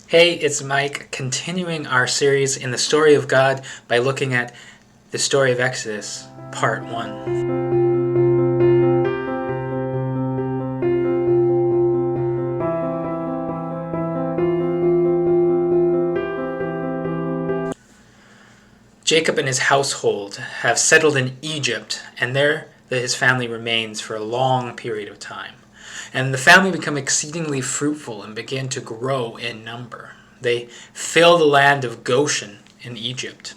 Hey, it's Mike, continuing our series in the story of God by looking at the story of Exodus, part 1. Jacob and his household have settled in Egypt, and there his family remains for a long period of time. And the family become exceedingly fruitful and begin to grow in number. They fill the land of Goshen in Egypt.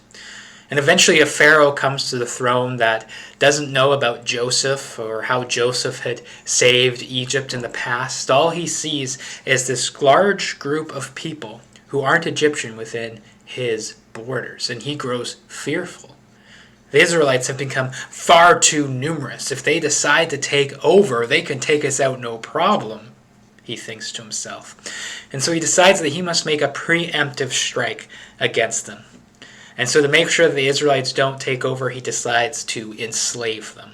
And eventually a Pharaoh comes to the throne that doesn't know about Joseph or how Joseph had saved Egypt in the past. All he sees is this large group of people who aren't Egyptian within his borders, and he grows fearful. The Israelites have become far too numerous. If they decide to take over, they can take us out no problem, he thinks to himself. And so he decides that he must make a preemptive strike against them. And so to make sure that the Israelites don't take over, he decides to enslave them.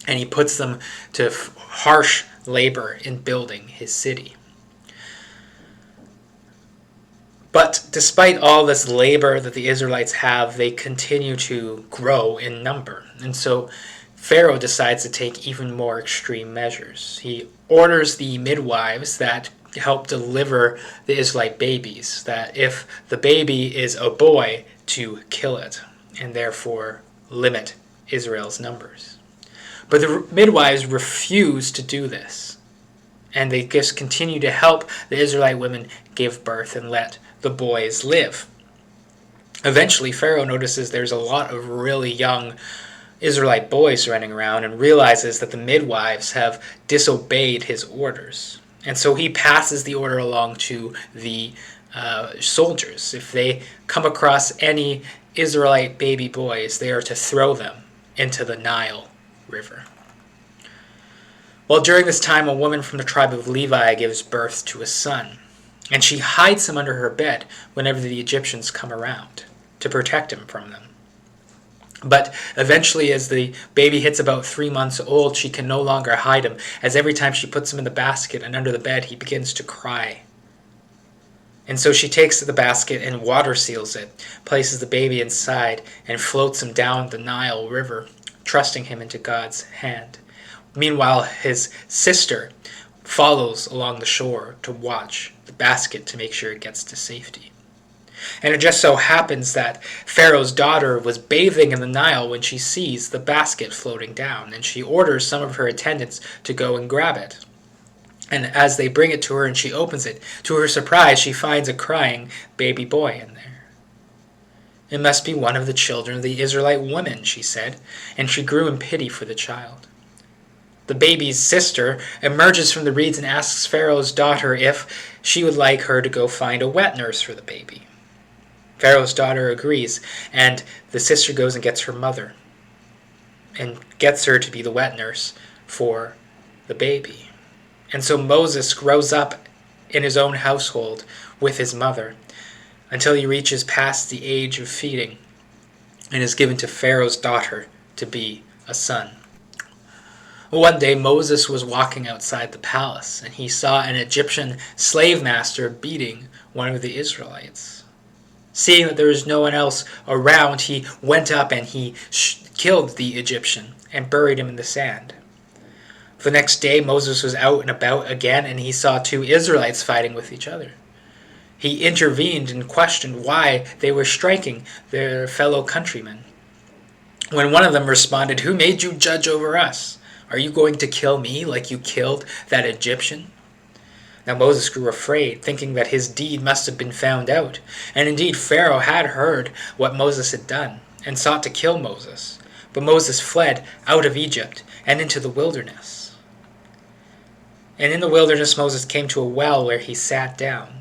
And he puts them to harsh labor in building his city. But despite all this labor that the Israelites have, they continue to grow in number. And so Pharaoh decides to take even more extreme measures. He orders the midwives that help deliver the Israelite babies, that if the baby is a boy, to kill it, and therefore limit Israel's numbers. But the midwives refuse to do this, and they just continue to help the Israelite women give birth and let the boys live. Eventually, Pharaoh notices there's a lot of really young Israelite boys running around and realizes that the midwives have disobeyed his orders. And so he passes the order along to the soldiers. If they come across any Israelite baby boys, they are to throw them into the Nile River. Well, during this time, a woman from the tribe of Levi gives birth to a son, and she hides him under her bed whenever the Egyptians come around to protect him from them. But eventually, as the baby hits about 3 months old, she can no longer hide him, as every time she puts him in the basket and under the bed, he begins to cry. And so she takes the basket and water seals it, places the baby inside, and floats him down the Nile River, trusting him into God's hand. Meanwhile, his sister follows along the shore to watch the basket to make sure it gets to safety. And it just so happens that Pharaoh's daughter was bathing in the Nile when she sees the basket floating down, and she orders some of her attendants to go and grab it. And as they bring it to her and she opens it, to her surprise, she finds a crying baby boy in there. It must be one of the children of the Israelite women, she said, and she grew in pity for the child. The baby's sister emerges from the reeds and asks Pharaoh's daughter if she would like her to go find a wet nurse for the baby. Pharaoh's daughter agrees, and the sister goes and gets her mother and gets her to be the wet nurse for the baby. And so Moses grows up in his own household with his mother until he reaches past the age of feeding and is given to Pharaoh's daughter to be a son. One day Moses was walking outside the palace, and he saw an Egyptian slave master beating one of the Israelites. Seeing that there was no one else around, he went up and he killed the Egyptian and buried him in the sand. The next day Moses was out and about again, and he saw 2 Israelites fighting with each other. He intervened and questioned why they were striking their fellow countrymen. When one of them responded, "Who made you judge over us? Are you going to kill me like you killed that Egyptian?" Now Moses grew afraid, thinking that his deed must have been found out. And indeed Pharaoh had heard what Moses had done and sought to kill Moses. But Moses fled out of Egypt and into the wilderness. And in the wilderness Moses came to a well where he sat down.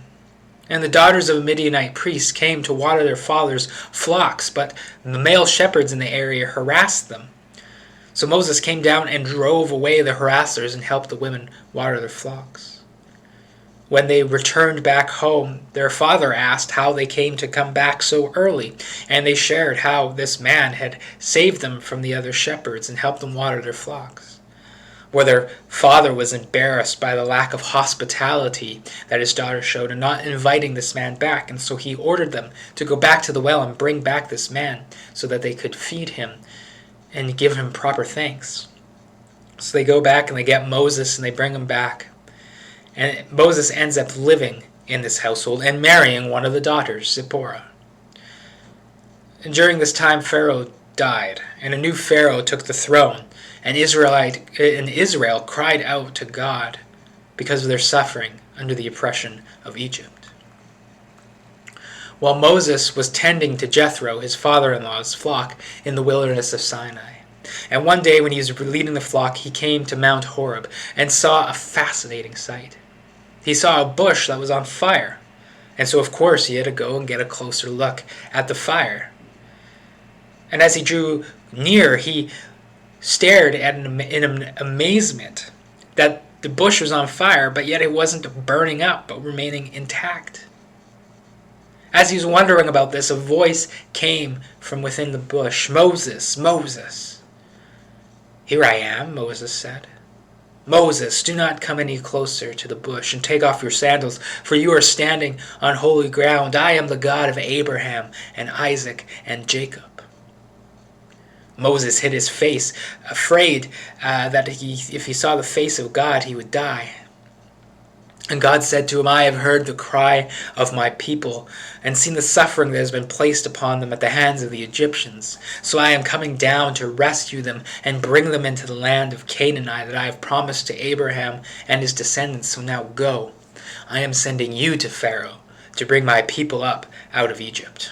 And the daughters of a Midianite priest came to water their father's flocks, but the male shepherds in the area harassed them. So Moses came down and drove away the harassers and helped the women water their flocks. When they returned back home, their father asked how they came to come back so early, and they shared how this man had saved them from the other shepherds and helped them water their flocks. where their father was embarrassed by the lack of hospitality that his daughter showed in not inviting this man back. And so he ordered them to go back to the well and bring back this man so that they could feed him and give him proper thanks. So they go back and they get Moses and they bring him back. And Moses ends up living in this household and marrying one of the daughters, Zipporah. And during this time, Pharaoh died, and a new Pharaoh took the throne. And Israel cried out to God because of their suffering under the oppression of Egypt. While Moses was tending to Jethro, his father-in-law's flock, in the wilderness of Sinai. And one day when he was leading the flock, he came to Mount Horeb and saw a fascinating sight. He saw a bush that was on fire. And so, of course, he had to go and get a closer look at the fire. And as he drew near, he stared at in amazement that the bush was on fire, but yet it wasn't burning up, but remaining intact. As he was wondering about this, a voice came from within the bush. "Moses, Moses." "Here I am," Moses said. "Moses, do not come any closer to the bush and take off your sandals, for you are standing on holy ground. I am the God of Abraham and Isaac and Jacob." Moses hid his face, afraid that if he saw the face of God, he would die. And God said to him, "I have heard the cry of my people and seen the suffering that has been placed upon them at the hands of the Egyptians. So I am coming down to rescue them and bring them into the land of Canaan that I have promised to Abraham and his descendants. So now go. I am sending you to Pharaoh to bring my people up out of Egypt."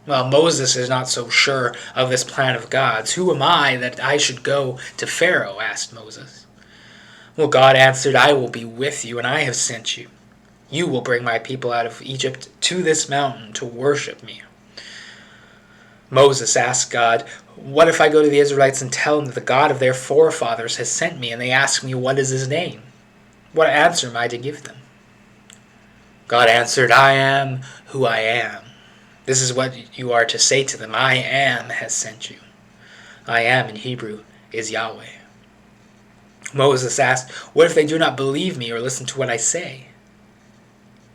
Well, Moses is not so sure of this plan of God's. "Who am I that I should go to Pharaoh?" asked Moses. Well, God answered, "I will be with you, and I have sent you. You will bring my people out of Egypt to this mountain to worship me." Moses asked God, "What if I go to the Israelites and tell them that the God of their forefathers has sent me, and they ask me, 'What is his name?' What answer am I to give them?" God answered, "I am who I am. This is what you are to say to them. I am has sent you." I am in Hebrew is Yahweh. Moses asked, "What if they do not believe me or listen to what I say?"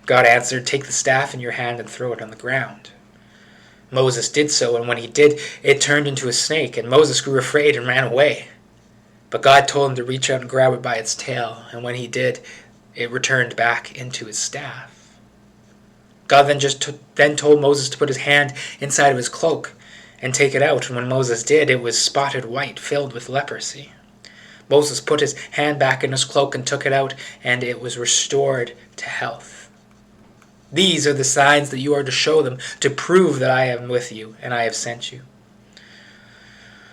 God answered, "Take the staff in your hand and throw it on the ground." Moses did so, and when he did, it turned into a snake, and Moses grew afraid and ran away. But God told him to reach out and grab it by its tail, and when he did, it returned back into his staff. God then told Moses to put his hand inside of his cloak and take it out, and when Moses did, it was spotted white, filled with leprosy. Moses put his hand back in his cloak and took it out, and it was restored to health. These are the signs that you are to show them to prove that I am with you and I have sent you.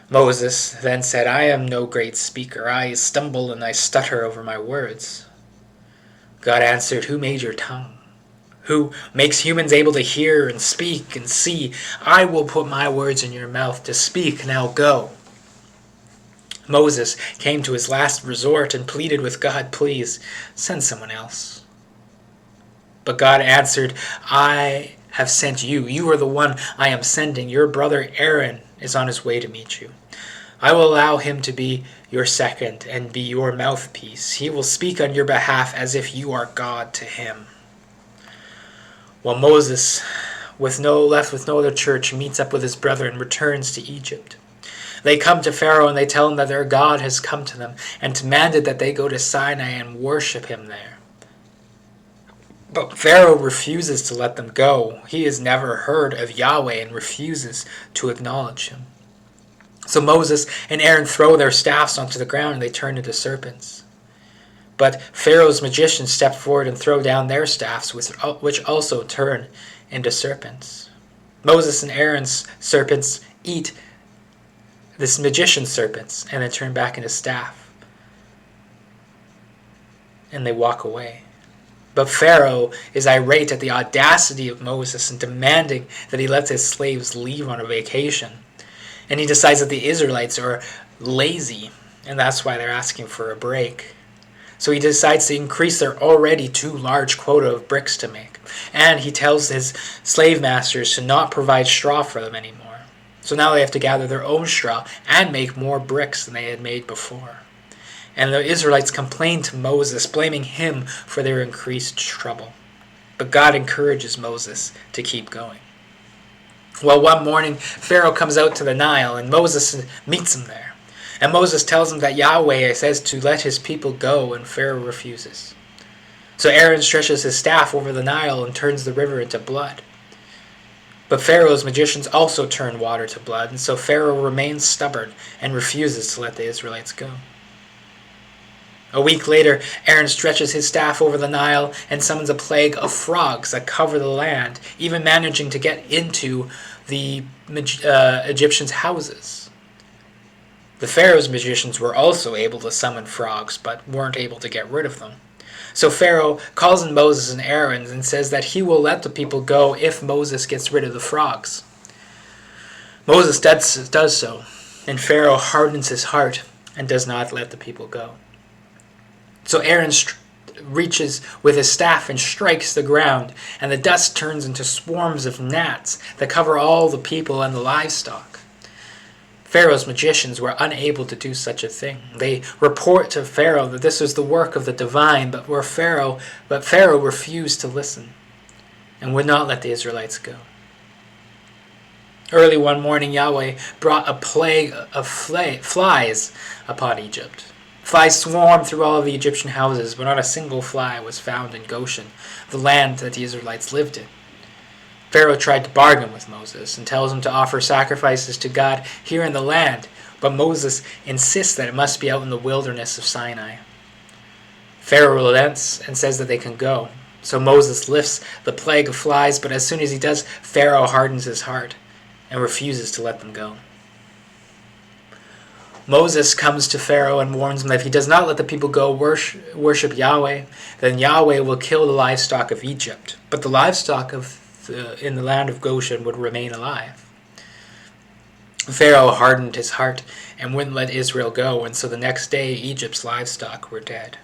Moses then said, "I am no great speaker. I stumble and I stutter over my words." God answered, "Who made your tongue? Who makes humans able to hear and speak and see? I will put my words in your mouth to speak. Now go." Moses came to his last resort and pleaded with God, "Please, send someone else." But God answered, "I have sent you. You are the one I am sending. Your brother Aaron is on his way to meet you. I will allow him to be your second and be your mouthpiece. He will speak on your behalf as if you are God to him." While Moses, left with no other church, meets up with his brother and returns to Egypt. They come to Pharaoh and they tell him that their God has come to them and demanded that they go to Sinai and worship him there. But Pharaoh refuses to let them go. He has never heard of Yahweh and refuses to acknowledge him. So Moses and Aaron throw their staffs onto the ground and they turn into serpents. But Pharaoh's magicians step forward and throw down their staffs, which also turn into serpents. Moses and Aaron's serpents eat this magician's serpents and then turn back into staff. And they walk away. But Pharaoh is irate at the audacity of Moses and demanding that he let his slaves leave on a vacation. And he decides that the Israelites are lazy, and that's why they're asking for a break. So he decides to increase their already too large quota of bricks to make. And he tells his slave masters to not provide straw for them anymore. So now they have to gather their own straw and make more bricks than they had made before. And the Israelites complained to Moses, blaming him for their increased trouble. But God encourages Moses to keep going. Well, one morning, Pharaoh comes out to the Nile, and Moses meets him there. And Moses tells him that Yahweh says to let his people go, and Pharaoh refuses. So Aaron stretches his staff over the Nile and turns the river into blood. But Pharaoh's magicians also turn water to blood, and so Pharaoh remains stubborn and refuses to let the Israelites go. A week later, Aaron stretches his staff over the Nile and summons a plague of frogs that cover the land, even managing to get into the Egyptians' houses. The Pharaoh's magicians were also able to summon frogs, but weren't able to get rid of them. So Pharaoh calls in Moses and Aaron and says that he will let the people go if Moses gets rid of the frogs. Moses does so, and Pharaoh hardens his heart and does not let the people go. So Aaron reaches with his staff and strikes the ground, and the dust turns into swarms of gnats that cover all the people and the livestock. Pharaoh's magicians were unable to do such a thing. They report to Pharaoh that this was the work of the divine, but Pharaoh refused to listen and would not let the Israelites go. Early one morning, Yahweh brought a plague of flies upon Egypt. Flies swarmed through all of the Egyptian houses, but not a single fly was found in Goshen, the land that the Israelites lived in. Pharaoh tried to bargain with Moses and tells him to offer sacrifices to God here in the land, but Moses insists that it must be out in the wilderness of Sinai. Pharaoh relents and says that they can go. So Moses lifts the plague of flies, but as soon as he does, Pharaoh hardens his heart and refuses to let them go. Moses comes to Pharaoh and warns him that if he does not let the people go worship Yahweh, then Yahweh will kill the livestock of Egypt, but the livestock in the land of Goshen would remain alive. Pharaoh hardened his heart and wouldn't let Israel go, and so the next day Egypt's livestock were dead.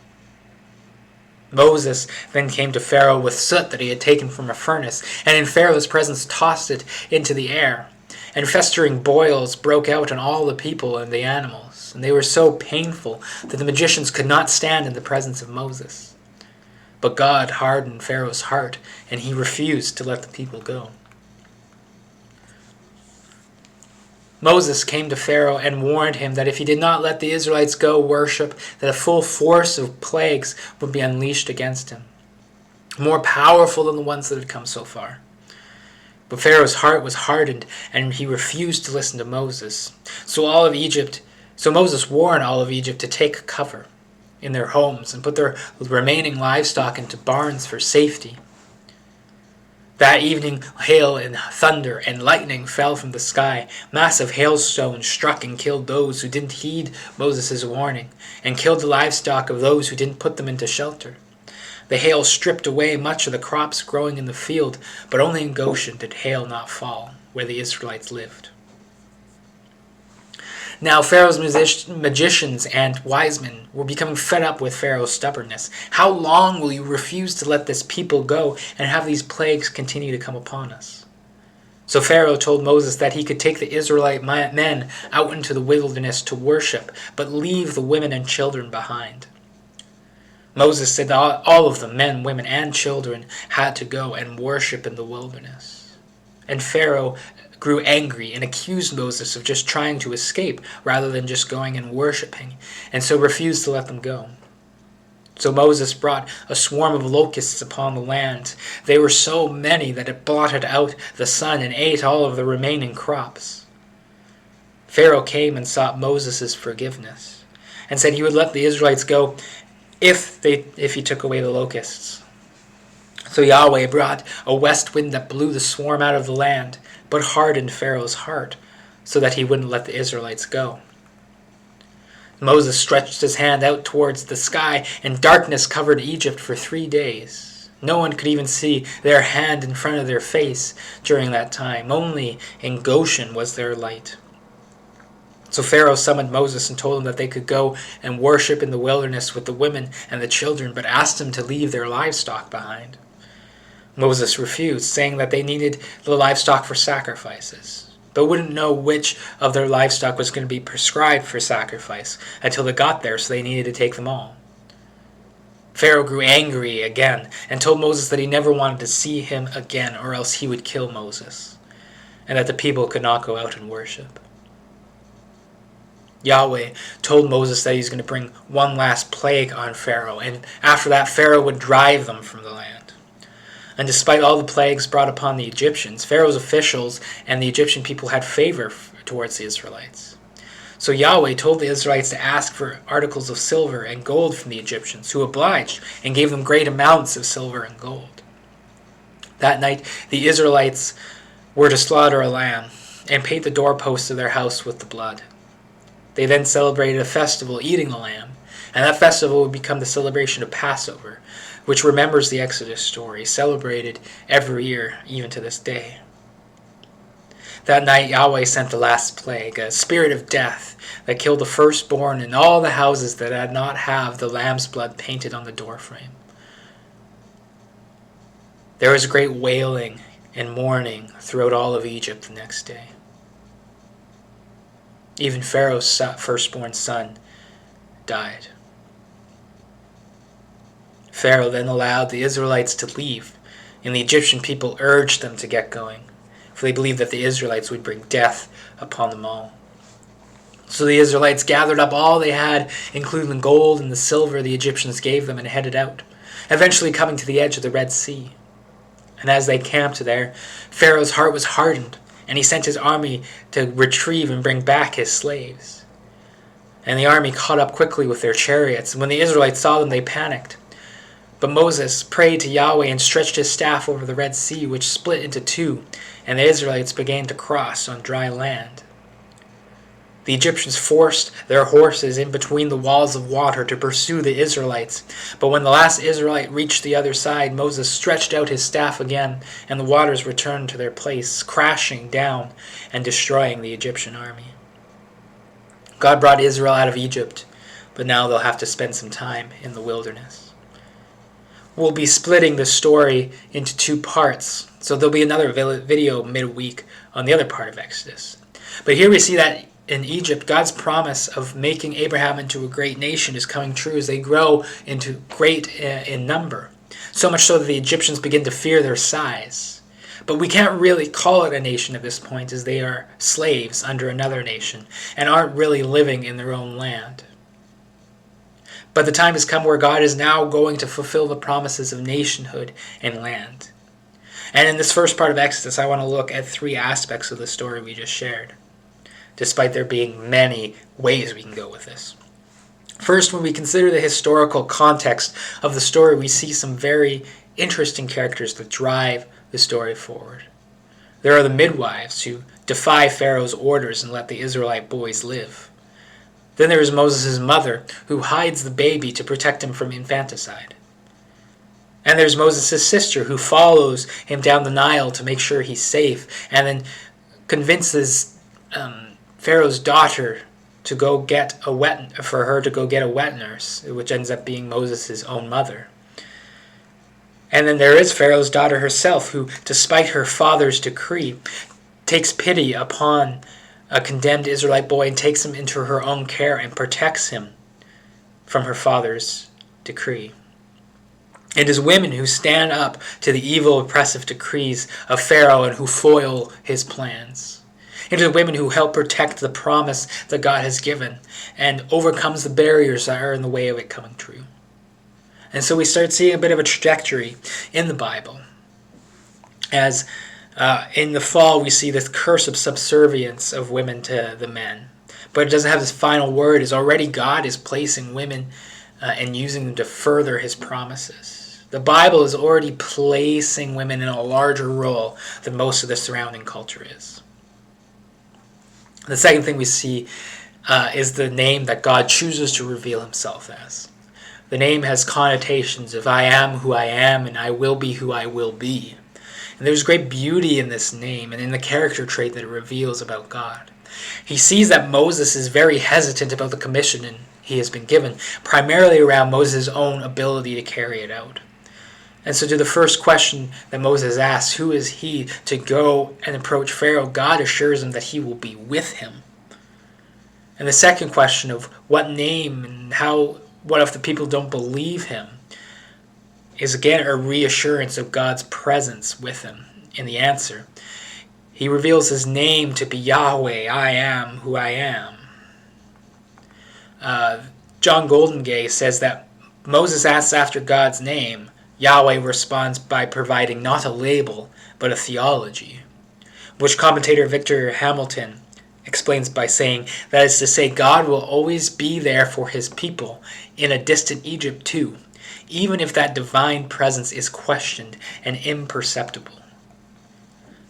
Moses then came to Pharaoh with soot that he had taken from a furnace, and in Pharaoh's presence tossed it into the air. And festering boils broke out on all the people and the animals, and they were so painful that the magicians could not stand in the presence of Moses. But God hardened Pharaoh's heart, and he refused to let the people go. Moses came to Pharaoh and warned him that if he did not let the Israelites go worship, that a full force of plagues would be unleashed against him, more powerful than the ones that had come so far. But Pharaoh's heart was hardened, and he refused to listen to Moses. So Moses warned all of Egypt to take cover in their homes and put their remaining livestock into barns for safety. That evening, hail and thunder and lightning fell from the sky. Massive hailstones struck and killed those who didn't heed Moses' warning, and killed the livestock of those who didn't put them into shelter. The hail stripped away much of the crops growing in the field, but only in Goshen did hail not fall, where the Israelites lived. Now Pharaoh's magicians and wise men were becoming fed up with Pharaoh's stubbornness. How long will you refuse to let this people go and have these plagues continue to come upon us? So Pharaoh told Moses that he could take the Israelite men out into the wilderness to worship, but leave the women and children behind. Moses said that all of them, men, women, and children, had to go and worship in the wilderness. And Pharaoh grew angry and accused Moses of just trying to escape rather than just going and worshiping, and so refused to let them go. So Moses brought a swarm of locusts upon the land. They were so many that it blotted out the sun and ate all of the remaining crops. Pharaoh came and sought Moses' forgiveness and said he would let the Israelites go if he took away the locusts. So Yahweh brought a west wind that blew the swarm out of the land, but hardened Pharaoh's heart, so that he wouldn't let the Israelites go. Moses stretched his hand out towards the sky, and darkness covered Egypt for 3 days. No one could even see their hand in front of their face during that time. Only in Goshen was there light. So Pharaoh summoned Moses and told him that they could go and worship in the wilderness with the women and the children, but asked him to leave their livestock behind. Moses refused, saying that they needed the livestock for sacrifices. but wouldn't know which of their livestock was going to be prescribed for sacrifice until they got there, so they needed to take them all. Pharaoh grew angry again and told Moses that he never wanted to see him again, or else he would kill Moses, and that the people could not go out and worship. Yahweh told Moses that he's going to bring one last plague on Pharaoh, and after that Pharaoh would drive them from the land. And despite all the plagues brought upon the Egyptians, Pharaoh's officials and the Egyptian people had favor towards the Israelites. So Yahweh told the Israelites to ask for articles of silver and gold from the Egyptians, who obliged and gave them great amounts of silver and gold. That night the Israelites were to slaughter a lamb and paint the doorposts of their house with the blood. They then celebrated a festival eating the lamb, and that festival would become the celebration of Passover, which remembers the Exodus story, celebrated every year, even to this day. That night Yahweh sent the last plague, a spirit of death that killed the firstborn in all the houses that had not have the lamb's blood painted on the doorframe. There was great wailing and mourning throughout all of Egypt the next day. Even Pharaoh's firstborn son died. Pharaoh then allowed the Israelites to leave, and the Egyptian people urged them to get going, for they believed that the Israelites would bring death upon them all. So the Israelites gathered up all they had, including the gold and the silver the Egyptians gave them, and headed out, eventually coming to the edge of the Red Sea. And as they camped there, Pharaoh's heart was hardened, and he sent his army to retrieve and bring back his slaves. And the army caught up quickly with their chariots, and when the Israelites saw them, they panicked. But Moses prayed to Yahweh and stretched his staff over the Red Sea, which split into two, and the Israelites began to cross on dry land. The Egyptians forced their horses in between the walls of water to pursue the Israelites. But when the last Israelite reached the other side, Moses stretched out his staff again, and the waters returned to their place, crashing down and destroying the Egyptian army. God brought Israel out of Egypt, but now they'll have to spend some time in the wilderness. We'll be splitting the story into two parts, so there'll be another video midweek on the other part of Exodus. But here we see that in Egypt, God's promise of making Abraham into a great nation is coming true as they grow into great in number, so much so that the Egyptians begin to fear their size. But we can't really call it a nation at this point, as they are slaves under another nation and aren't really living in their own land. But the time has come where God is now going to fulfill the promises of nationhood and land. And in this first part of Exodus, I want to look at three aspects of the story we just shared, despite there being many ways we can go with this. First, when we consider the historical context of the story, we see some very interesting characters that drive the story forward. There are the midwives who defy Pharaoh's orders and let the Israelite boys live. Then there is Moses' mother, who hides the baby to protect him from infanticide. And there's Moses' sister, who follows him down the Nile to make sure he's safe, and then convinces Pharaoh's daughter to go get a wet nurse, which ends up being Moses' own mother. And then there is Pharaoh's daughter herself, who, despite her father's decree, takes pity upon a condemned Israelite boy and takes him into her own care and protects him from her father's decree. It is women who stand up to the evil, oppressive decrees of Pharaoh and who foil his plans. It is women who help protect the promise that God has given and overcomes the barriers that are in the way of it coming true. And so we start seeing a bit of a trajectory in the Bible. As in the fall, we see this curse of subservience of women to the men. But it doesn't have this final word, as already God is placing women and using them to further his promises. The Bible is already placing women in a larger role than most of the surrounding culture is. The second thing we see is the name that God chooses to reveal himself as. The name has connotations of I am who I am and I will be who I will be. And there's great beauty in this name and in the character trait that it reveals about God. He sees that Moses is very hesitant about the commission he has been given, primarily around Moses' own ability to carry it out. And so to the first question that Moses asks, who is he to go and approach Pharaoh, God assures him that he will be with him. And the second question of what name and what if the people don't believe him, is again a reassurance of God's presence with him in the answer. He reveals his name to be Yahweh, I am who I am. John Goldingay says that Moses asks after God's name. Yahweh responds by providing not a label, but a theology, which commentator Victor Hamilton explains by saying, that is to say, God will always be there for his people in a distant Egypt too, even if that divine presence is questioned and imperceptible.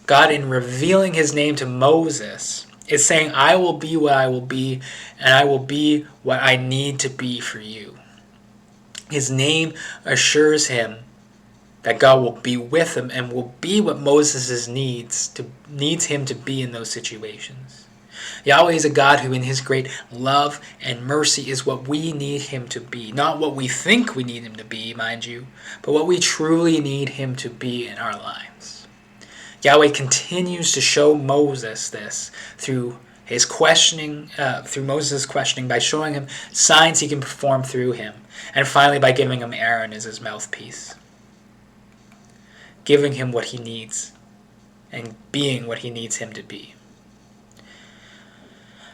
God, in revealing his name to Moses, is saying, I will be what I will be, and I will be what I need to be for you. His name assures him that God will be with him and will be what Moses needs him to be in those situations. Yahweh is a God who in his great love and mercy is what we need him to be. Not what we think we need him to be, mind you, but what we truly need him to be in our lives. Yahweh continues to show Moses this through his questioning, through Moses' questioning, by showing him signs he can perform through him, and finally by giving him Aaron as his mouthpiece, giving him what he needs and being what he needs him to be.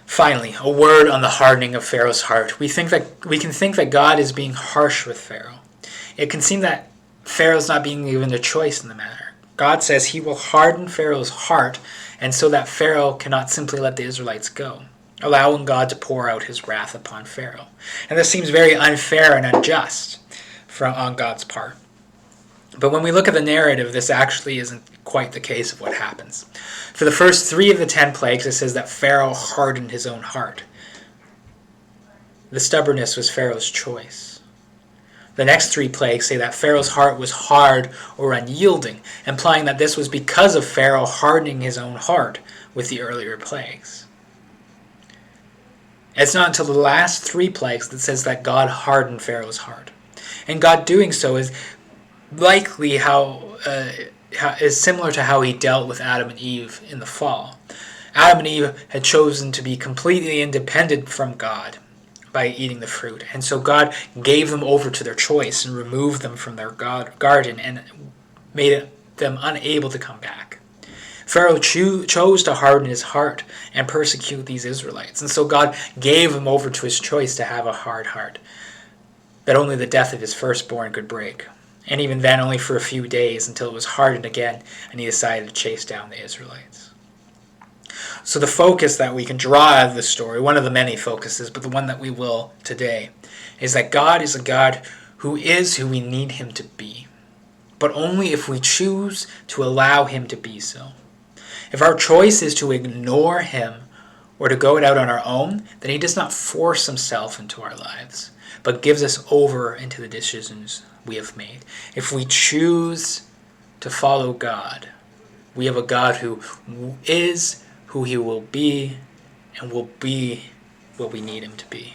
Finally, a word on the hardening of Pharaoh's heart. We can think that God is being harsh with Pharaoh. It can seem that Pharaoh's not being given a choice in the matter. God says he will harden Pharaoh's heart, and so that Pharaoh cannot simply let the Israelites go, allowing God to pour out his wrath upon Pharaoh. And this seems very unfair and unjust on God's part. But when we look at the narrative, this actually isn't quite the case of what happens. For the first 3 of the 10 plagues, it says that Pharaoh hardened his own heart. The stubbornness was Pharaoh's choice. The next 3 plagues say that Pharaoh's heart was hard or unyielding, implying that this was because of Pharaoh hardening his own heart with the earlier plagues. It's not until the last 3 plagues that says that God hardened Pharaoh's heart. And God doing so is likely is similar to how he dealt with Adam and Eve in the fall. Adam and Eve had chosen to be completely independent from God by eating the fruit, and so God gave them over to their choice and removed them from their garden and made them unable to come back. Pharaoh chose to harden his heart and persecute these Israelites, and so God gave him over to his choice to have a hard heart that only the death of his firstborn could break. And even then, only for a few days until it was hardened again and he decided to chase down the Israelites. So the focus that we can draw out of this story, one of the many focuses, but the one that we will today, is that God is a God who is who we need him to be, but only if we choose to allow him to be so. If our choice is to ignore him or to go it out on our own, then he does not force himself into our lives, but gives us over into the decisions we have made. If we choose to follow God, we have a God who is who he will be and will be what we need him to be.